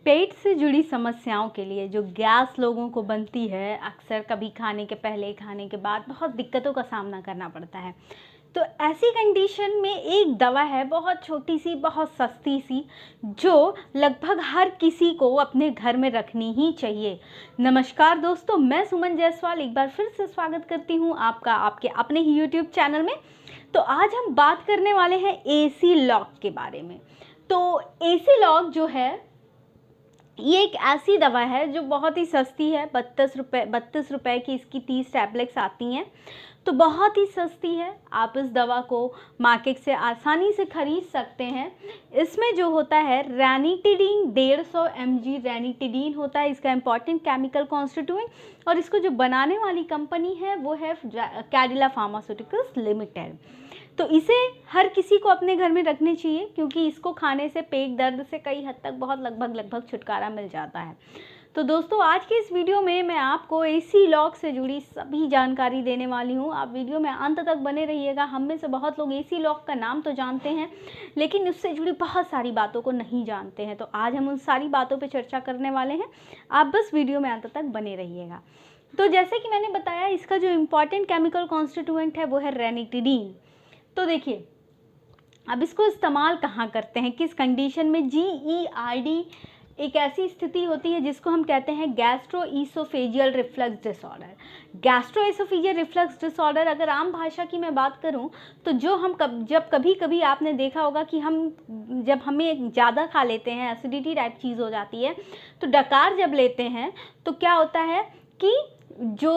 पेट से जुड़ी समस्याओं के लिए जो गैस लोगों को बनती है, अक्सर कभी खाने के पहले, खाने के बाद बहुत दिक्कतों का सामना करना पड़ता है। तो ऐसी कंडीशन में एक दवा है, बहुत छोटी सी, बहुत सस्ती सी, जो लगभग हर किसी को अपने घर में रखनी ही चाहिए। नमस्कार दोस्तों, मैं सुमन जायसवाल एक बार फिर से स्वागत करती हूँ आपका आपके अपने ही यूट्यूब चैनल में। तो आज हम बात करने वाले हैं एसी लॉक के बारे में। तो एसी लॉक जो है, ये एक ऐसी दवा है जो बहुत ही सस्ती है। 32 रुपये की इसकी 30 टैबलेट्स आती हैं, तो बहुत ही सस्ती है। आप इस दवा को मार्केट से आसानी से ख़रीद सकते हैं। इसमें जो होता है रैनिटिडीन 150 mg रैनिटिडीन होता है इसका इम्पॉर्टेंट केमिकल कॉन्स्टिट्यूएंट, और इसको जो बनाने वाली कंपनी है वो है कैडिला फार्मास्यूटिकल्स लिमिटेड। तो इसे हर किसी को अपने घर में रखने चाहिए, क्योंकि इसको खाने से पेट दर्द से कई हद तक बहुत लगभग छुटकारा मिल जाता है। तो दोस्तों, आज के इस वीडियो में मैं आपको एसी लॉक से जुड़ी सभी जानकारी देने वाली हूँ। आप वीडियो में अंत तक बने रहिएगा। हम में से बहुत लोग एसी लॉक का नाम तो जानते हैं, लेकिन उससे जुड़ी बहुत सारी बातों को नहीं जानते हैं। तो आज हम उन सारी बातों पर चर्चा करने वाले हैं। आप बस वीडियो में अंत तक बने रहिएगा। तो जैसे कि मैंने बताया, इसका जो इम्पॉर्टेंट केमिकल कॉन्स्टिट्यूएंट है वो है रैनिटिडीन। तो देखिए, अब इसको इस्तेमाल कहाँ करते हैं, किस कंडीशन में। GERD एक ऐसी स्थिति होती है जिसको हम कहते हैं gastroesophageal reflux disorder. Gastroesophageal reflux disorder, अगर आम भाषा की मैं बात करूं, तो जो हम जब कभी कभी आपने देखा होगा कि जब हमें ज़्यादा खा लेते हैं, एसिडिटी टाइप चीज़ हो जाती है, तो डकार जब लेते हैं तो क्या होता है कि जो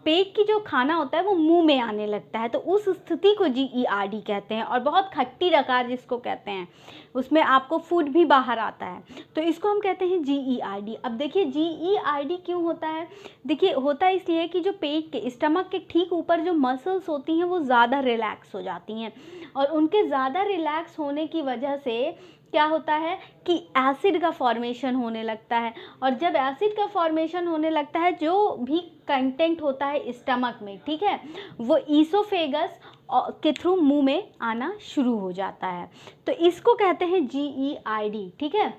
पेट की जो खाना होता है वो मुंह में आने लगता है। तो उस स्थिति को GERD कहते हैं, और बहुत खट्टी डकार जिसको कहते हैं, उसमें आपको फूड भी बाहर आता है, तो इसको हम कहते हैं GERD। अब देखिए, GERD क्यों होता है। देखिए, होता है इसलिए कि जो पेट के स्टमक के ठीक ऊपर जो मसल्स होती हैं वो ज़्यादा रिलैक्स हो जाती हैं, और उनके ज़्यादा रिलैक्स होने की वजह से क्या होता है कि एसिड का फॉर्मेशन होने लगता है। और जब एसिड का फॉर्मेशन होने लगता है, जो भी कंटेंट होता है स्टमक में, ठीक है, वो ईसोफेगस के थ्रू मुंह में आना शुरू हो जाता है। तो इसको कहते हैं GERD, ठीक है।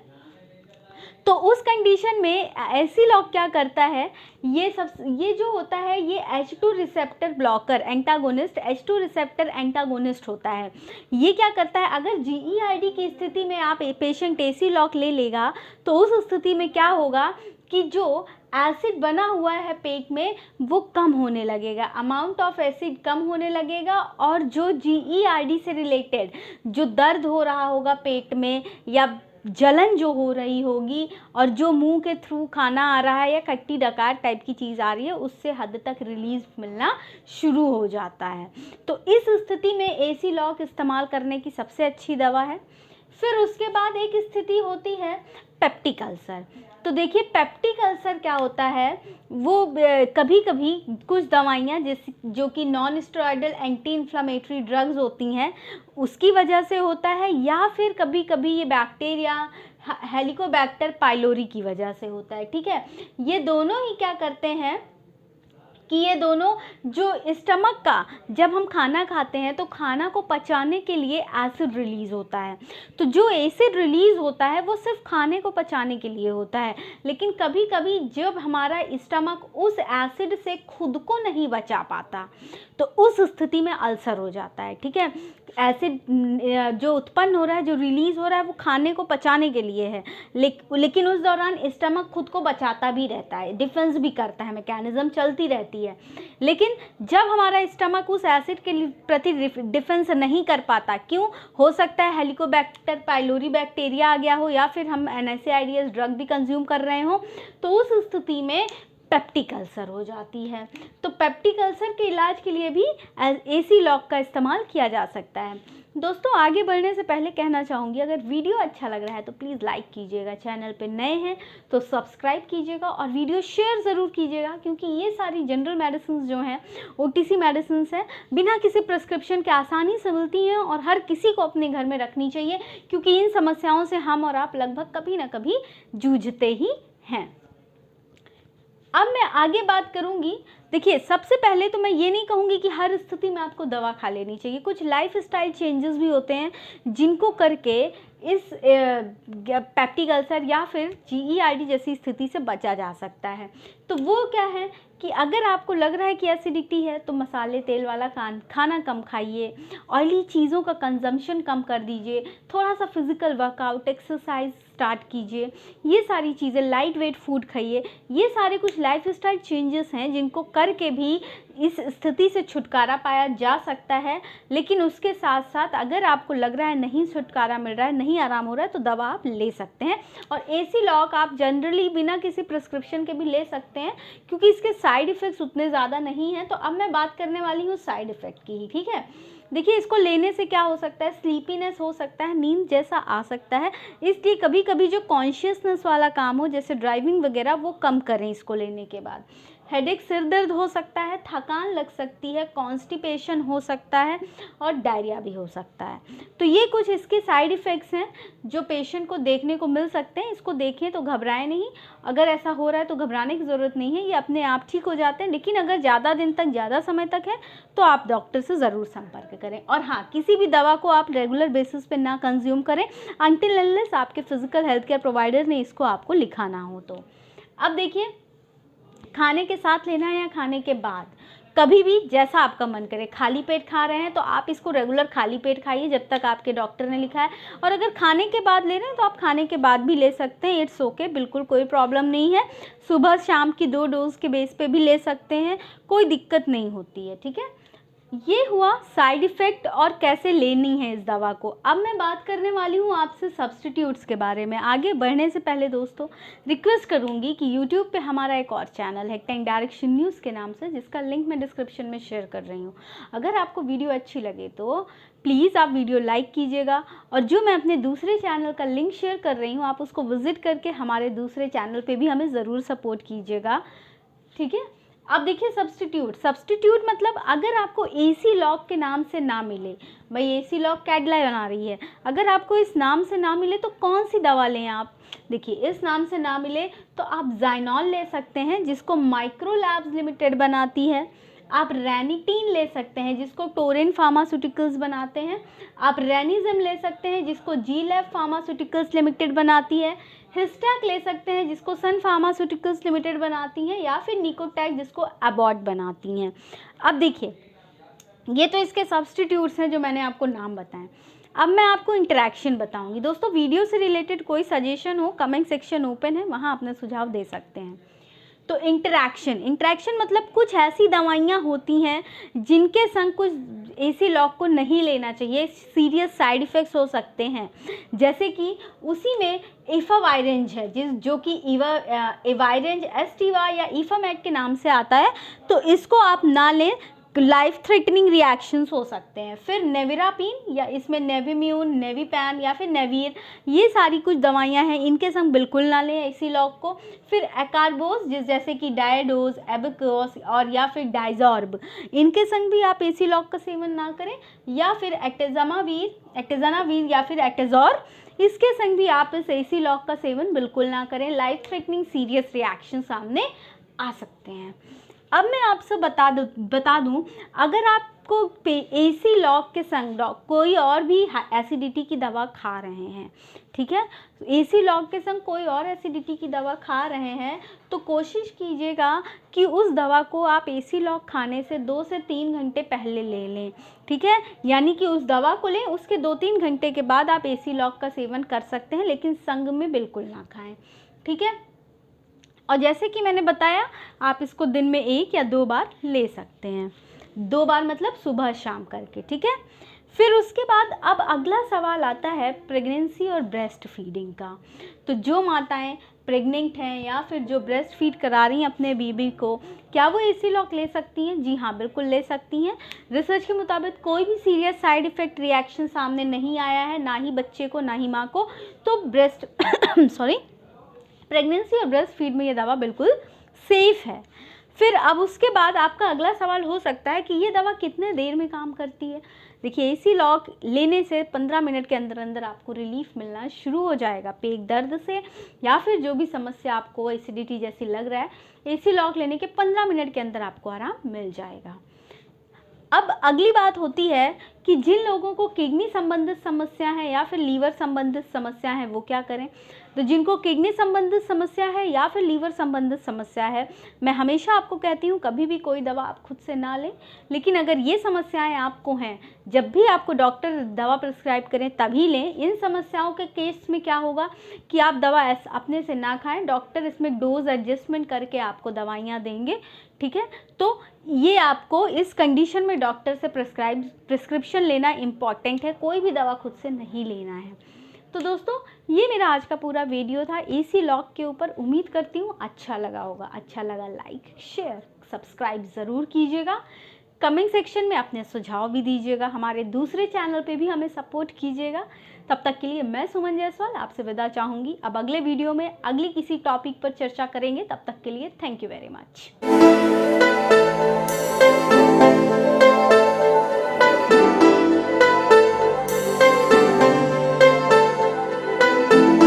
तो उस कंडीशन में एसी लॉक क्या करता है, ये जो होता है ये H2 receptor blocker antagonist, H2 receptor antagonist होता है। ये क्या करता है, अगर GERD की स्थिति में आप पेशेंट एसी लॉक ले लेगा, तो उस स्थिति में क्या होगा कि जो एसिड बना हुआ है पेट में वो कम होने लगेगा, अमाउंट ऑफ एसिड कम होने लगेगा, और जो GERD से रिलेटेड जो दर्द हो रहा होगा पेट में, या जलन जो हो रही होगी, और जो मुंह के थ्रू खाना आ रहा है या खट्टी डकार टाइप की चीज़ आ रही है, उससे हद तक रिलीज मिलना शुरू हो जाता है। तो इस स्थिति में एसी लॉक इस्तेमाल करने की सबसे अच्छी दवा है। फिर उसके बाद एक स्थिति होती है पेप्टिक अल्सर। तो देखिए, पेप्टिक अल्सर क्या होता है, वो कभी कभी कुछ दवाइयाँ जो कि non steroidal anti inflammatory drugs होती हैं उसकी वजह से होता है, या फिर कभी कभी ये बैक्टीरिया हेलिकोबैक्टर पाइलोरी की वजह से होता है, ठीक है। ये दोनों ही क्या करते हैं कि ये दोनों जो स्टमक का, जब हम खाना खाते हैं तो खाना को पचाने के लिए एसिड रिलीज़ होता है। तो जो एसिड रिलीज़ होता है वो सिर्फ खाने को पचाने के लिए होता है, लेकिन कभी कभी जब हमारा स्टमक उस एसिड से खुद को नहीं बचा पाता, तो उस स्थिति में अल्सर हो जाता है, ठीक है। एसिड जो उत्पन्न हो रहा है, जो रिलीज़ हो रहा है, वो खाने को पचाने के लिए है, लेकिन उस दौरान स्टमक खुद को बचाता भी रहता है, डिफेंस भी करता है, मैकेनिज्म चलती रहती है। लेकिन जब हमारा स्टमक उस एसिड के प्रति डिफेंस नहीं कर पाता, क्यों हो सकता है हेलिकोबैक्टर पाइलोरी बैक्टीरिया आ गया हो, या फिर हम NSAIDs ड्रग भी कंज्यूम कर रहे हो, तो उस स्थिति में पेप्टिक अल्सर हो जाती है। तो पेप्टिक अल्सर के इलाज के लिए भी एसी लॉक का इस्तेमाल किया जा सकता है। दोस्तों, आगे बढ़ने से पहले कहना चाहूँगी, अगर वीडियो अच्छा लग रहा है तो प्लीज़ लाइक कीजिएगा, चैनल पे नए हैं तो सब्सक्राइब कीजिएगा, और वीडियो शेयर ज़रूर कीजिएगा, क्योंकि ये सारी जनरल मेडिसिन जो हैं, OTC मेडिसिन हैं, बिना किसी प्रिस्क्रिप्शन के आसानी से मिलती हैं, और हर किसी को अपने घर में रखनी चाहिए, क्योंकि इन समस्याओं से हम और आप लगभग कभी ना कभी जूझते ही हैं। अब मैं आगे बात करूंगी। देखिए, सबसे पहले तो मैं ये नहीं कहूँगी कि हर स्थिति में आपको दवा खा लेनी चाहिए। कुछ लाइफस्टाइल चेंजेस भी होते हैं जिनको करके इस पेप्टिक अल्सर या फिर GERD जैसी स्थिति से बचा जा सकता है। तो वो क्या है कि अगर आपको लग रहा है कि एसिडिटी है तो मसाले तेल वाला खाना कम खाइए, ऑयली चीज़ों का कंजम्पशन कम कर दीजिए, थोड़ा सा फिजिकल वर्कआउट, एक्सरसाइज स्टार्ट कीजिए, ये सारी चीज़ें, लाइट वेट फूड खाइए। ये सारे कुछ लाइफस्टाइल चेंजेस हैं जिनको करके भी इस स्थिति से छुटकारा पाया जा सकता है। लेकिन उसके साथ साथ अगर आपको लग रहा है नहीं छुटकारा मिल रहा है, नहीं आराम हो रहा है, तो दवा आप ले सकते हैं। और AC लॉक आप जनरली बिना किसी प्रिस्क्रिप्शन के भी ले सकते हैं क्योंकि इसके साइड इफ़ेक्ट्स उतने ज़्यादा नहीं हैं। तो अब मैं बात करने वाली हूँ साइड इफ़ेक्ट की ही, ठीक है। देखिए, इसको लेने से क्या हो सकता है, स्लीपीनेस हो सकता है, नींद जैसा आ सकता है। इसलिए कभी कभी जो कॉन्शियसनेस वाला काम हो जैसे ड्राइविंग वगैरह वो कम करें इसको लेने के बाद। हेडेक, सिर दर्द हो सकता है, थकान लग सकती है, कॉन्स्टिपेशन हो सकता है और डायरिया भी हो सकता है। तो ये कुछ इसके साइड इफ़ेक्ट्स हैं जो पेशेंट को देखने को मिल सकते हैं। इसको देखें तो घबराएं नहीं। अगर ऐसा हो रहा है तो घबराने की ज़रूरत नहीं है, ये अपने आप ठीक हो जाते हैं। लेकिन अगर ज़्यादा दिन तक, ज़्यादा समय तक है तो आप डॉक्टर से ज़रूर संपर्क करें। और हाँ, किसी भी दवा को आप रेगुलर बेसिस पे ना कंज्यूम करें अनटिल अनलेस आपके फिजिकल हेल्थ केयर प्रोवाइडर ने इसको आपको लिखा ना हो। तो अब देखिए, खाने के साथ लेना है या खाने के बाद, कभी भी जैसा आपका मन करे। खाली पेट खा रहे हैं तो आप इसको रेगुलर खाली पेट खाइए जब तक आपके डॉक्टर ने लिखा है। और अगर खाने के बाद ले रहे हैं तो आप खाने के बाद भी ले सकते हैं, इट्स ओके, बिल्कुल कोई प्रॉब्लम नहीं है। सुबह शाम की 2 डोज के बेस पे भी ले सकते हैं, कोई दिक्कत नहीं होती है, ठीक है। ये हुआ साइड इफ़ेक्ट और कैसे लेनी है इस दवा को। अब मैं बात करने वाली हूँ आपसे सब्स्टिट्यूट्स के बारे में। आगे बढ़ने से पहले दोस्तों रिक्वेस्ट करूँगी कि यूट्यूब पे हमारा एक और चैनल है टेक डायरेक्शन न्यूज़ के नाम से, जिसका लिंक मैं डिस्क्रिप्शन में शेयर कर रही हूँ। अगर आपको वीडियो अच्छी लगे तो प्लीज़ आप वीडियो लाइक कीजिएगा, और जो मैं अपने दूसरे चैनल का लिंक शेयर कर रही हूँ आप उसको विज़िट करके हमारे दूसरे चैनल पर भी हमें ज़रूर सपोर्ट कीजिएगा, ठीक है। अब देखिए, सब्स्टिट्यूट मतलब अगर आपको AC लॉक के नाम से ना मिले, भाई AC लॉक कैडलाई बना रही है, अगर आपको इस नाम से ना मिले तो कौन सी दवा लें आप। देखिए, इस नाम से ना मिले तो आप ज़ाइनॉल ले सकते हैं जिसको माइक्रो लैब्स लिमिटेड बनाती है। आप रैनिटीन ले सकते हैं जिसको टोरेन फार्मास्यूटिकल्स बनाते हैं। आप रेनिज़म ले सकते हैं जिसको G-Lab फार्मास्यूटिकल्स लिमिटेड बनाती है। हिस्टैक ले सकते हैं जिसको सन फार्मास्यूटिकल्स लिमिटेड बनाती हैं, या फिर निकोटैक जिसको अबॉट बनाती हैं। अब देखिए, ये तो इसके सब्स्टिट्यूट्स हैं जो मैंने आपको नाम बताएं। अब मैं आपको इंटरेक्शन बताऊंगी। दोस्तों, वीडियो से रिलेटेड कोई सजेशन हो, कमेंट सेक्शन ओपन है, वहाँ अपने सुझाव दे सकते हैं। तो इंटरेक्शन मतलब कुछ ऐसी दवाइयाँ होती हैं जिनके संग कुछ AC लॉक को नहीं लेना चाहिए, सीरियस साइड इफ़ेक्ट्स हो सकते हैं। जैसे कि उसी में इफावायरेंज है जो कि एवायरेंज एस्टिवा या इफामेट के नाम से आता है, तो इसको आप ना लें, लाइफ थ्रेटनिंग रिएक्शंस हो सकते हैं। फिर नेविरापिन या इसमें नेविम्यून, नेविपैन या फिर नेवीर, ये सारी कुछ दवाइयां हैं, इनके संग बिल्कुल ना लें AC लॉक को। फिर एकार्बोस जैसे कि डायडोज, एबेकोस और या फिर डाइजॉर्ब, इनके संग भी आप AC लॉक का सेवन ना करें। या फिर एक्टेजानावीर या फिर एक्टेजॉर, इसके संग भी आप इस AC लॉक का सेवन बिल्कुल ना करें। लाइफ थ्रेटनिंग सीरियस रिएक्शन सामने आ सकते हैं। अब मैं आपसे बता दूं, अगर आपको AC लॉक के संग कोई और भी एसिडिटी की दवा खा रहे हैं, ठीक है, AC लॉक के संग कोई और एसिडिटी की दवा खा रहे हैं, तो कोशिश कीजिएगा कि उस दवा को आप AC लॉक खाने से 2 से 3 घंटे पहले ले लें, ठीक है। यानी कि उस दवा को लें, उसके 2-3 घंटे के बाद आप AC लॉक का सेवन कर सकते हैं, लेकिन संग में बिल्कुल ना खाएं, ठीक है। और जैसे कि मैंने बताया, आप इसको दिन में 1 या 2 बार ले सकते हैं। 2 बार मतलब सुबह शाम करके, ठीक है। फिर उसके बाद अब अगला सवाल आता है प्रेगनेंसी और ब्रेस्ट फीडिंग का। तो जो माताएं प्रेग्नेंट हैं या फिर जो ब्रेस्ट फीड करा रही हैं अपने बेबी को, क्या वो AC लॉक ले सकती हैं? जी हाँ, बिल्कुल ले सकती हैं। रिसर्च के मुताबिक कोई भी सीरियस साइड इफ़ेक्ट रिएक्शन सामने नहीं आया है, ना ही बच्चे को ना ही माँ को। तो प्रेगनेंसी और ब्रेस्ट फीड में ये दवा बिल्कुल सेफ़ है। फिर अब उसके बाद आपका अगला सवाल हो सकता है कि ये दवा कितने देर में काम करती है। देखिए एसी लॉक लेने से 15 मिनट के अंदर अंदर आपको रिलीफ मिलना शुरू हो जाएगा पेट दर्द से, या फिर जो भी समस्या आपको एसिडिटी जैसी लग रहा है, एसी लॉक लेने के 15 मिनट के अंदर आपको आराम मिल जाएगा। अब अगली बात होती है कि जिन लोगों को किडनी संबंधित समस्या है या फिर लीवर संबंधित समस्या है वो क्या करें। तो जिनको किडनी संबंधित समस्या है या फिर लीवर संबंधित समस्या है, मैं हमेशा आपको कहती हूँ कभी भी कोई दवा आप खुद से ना लें। लेकिन अगर ये समस्याएं आपको हैं, जब भी आपको डॉक्टर दवा प्रिस्क्राइब करें तभी लें। इन समस्याओं के केस में क्या होगा कि आप दवा अपने से ना खाएं, डॉक्टर इसमें डोज एडजस्टमेंट करके आपको दवाइयाँ देंगे, ठीक है। तो ये आपको इस कंडीशन में डॉक्टर से प्रिस्क्रिप्शन लेना इम्पॉर्टेंट है, कोई भी दवा खुद से नहीं लेना है। तो दोस्तों ये मेरा आज का पूरा वीडियो था एसी लॉक के ऊपर। उम्मीद करती हूँ अच्छा लगा होगा। अच्छा लगा लाइक शेयर सब्सक्राइब ज़रूर कीजिएगा। कमेंट सेक्शन में अपने सुझाव भी दीजिएगा। हमारे दूसरे चैनल पे भी हमें सपोर्ट कीजिएगा। तब तक के लिए मैं सुमन जायसवाल आपसे विदा चाहूँगी। अब अगले वीडियो में अगली किसी टॉपिक पर चर्चा करेंगे। तब तक के लिए थैंक यू वेरी मच।